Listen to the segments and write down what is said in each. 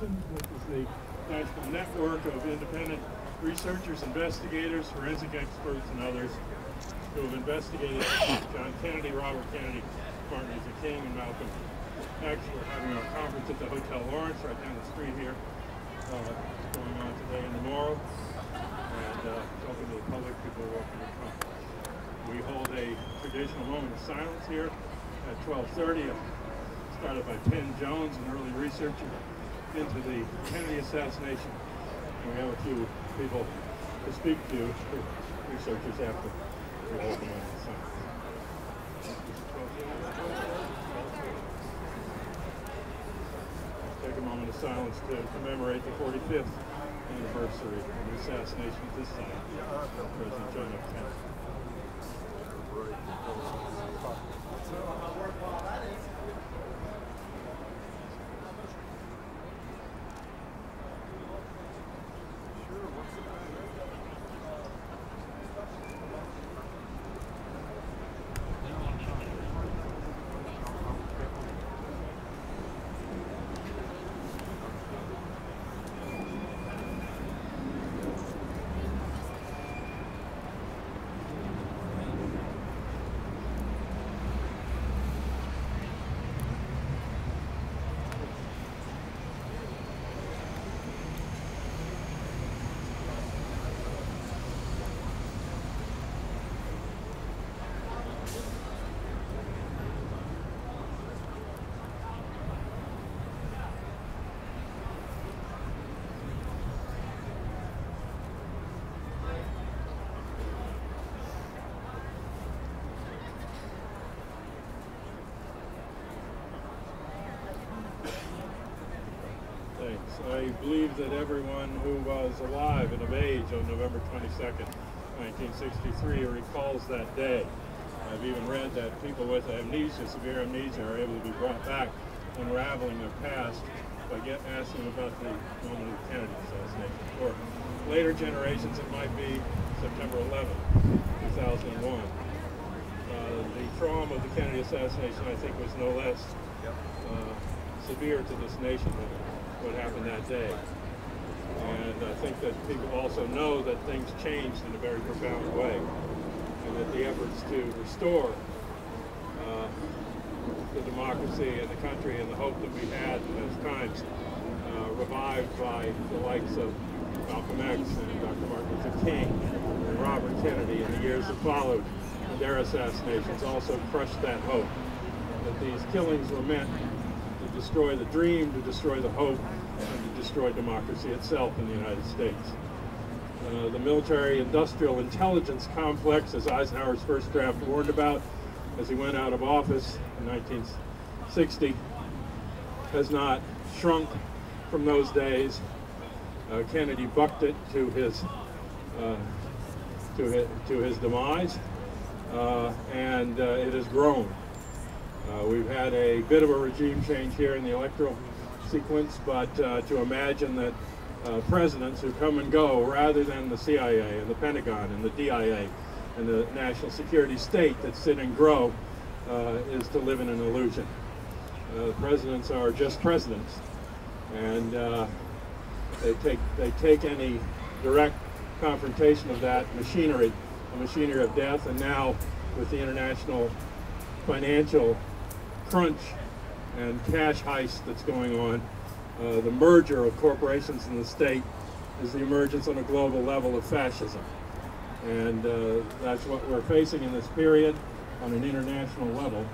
Association, which is the national network of independent researchers, investigators, forensic experts, and others who have investigated John Kennedy, Robert Kennedy, Martin Luther King, and Malcolm X. We're having our conference at the Hotel Lawrence right down the street here, going on today and tomorrow. And it's open to the public. People are welcome to come. We hold a traditional moment of silence here at 12:30, started by Penn Jones, an early researcher into the Kennedy assassination. And we have a few people to speak to, researchers after we hold the moment of silence. Let's take a moment of silence to commemorate the 45th anniversary of the assassination at this time of President John F. Kennedy. I believe that everyone who was alive and of age on November 22nd, 1963 recalls that day. I've even read that people with amnesia, severe amnesia, are able to be brought back, unraveling their past by asking about the moment of the Kennedy assassination. For later generations, it might be September 11th, 2001. The trauma of the Kennedy assassination, I think, was no less severe to this nation than what happened that day. And I think that people also know that things changed in a very profound way, and that the efforts to restore the democracy in the country and the hope that we had as times revived by the likes of Malcolm X and Dr. Martin Luther King and Robert Kennedy in the years that followed, and their assassinations also crushed that hope, that these killings were meant to destroy the dream, to destroy the hope, and to destroy democracy itself in the United States. The military-industrial intelligence complex, as Eisenhower's first draft warned about as he went out of office in 1960, has not shrunk from those days. Kennedy bucked it to his demise, and it has grown. We've had a bit of a regime change here in the electoral sequence, but to imagine that presidents who come and go rather than the CIA and the Pentagon and the DIA and the national security state that sit and grow is to live in an illusion. Presidents are just presidents, and they take any direct confrontation of that machinery, a machinery of death, and now with the international financial crunch and cash heist that's going on, the merger of corporations and the state is the emergence on a global level of fascism. And that's what we're facing in this period on an international level.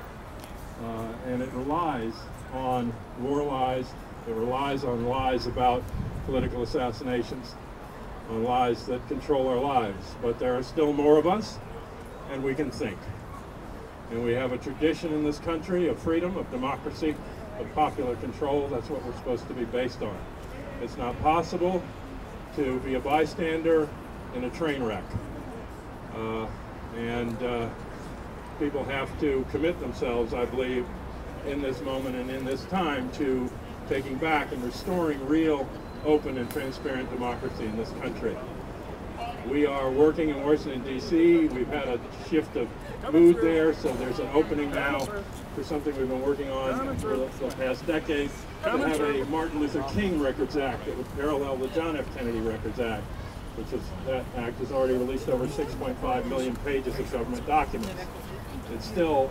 And it relies on war lies, it relies on lies about political assassinations, on lies that control our lives. But there are still more of us, and we can think. And we have a tradition in this country of freedom, of democracy, of popular control. That's what we're supposed to be based on. It's not possible to be a bystander in a train wreck. People have to commit themselves, I believe, in this moment and in this time to taking back and restoring real, open and transparent democracy in this country. We are working in Washington, D.C. We've had a shift of mood there, so there's an opening now for something we've been working on for the past decade, to have a Martin Luther King Records Act that would parallel the John F. Kennedy Records Act, that act has already released over 6.5 million pages of government documents. It's still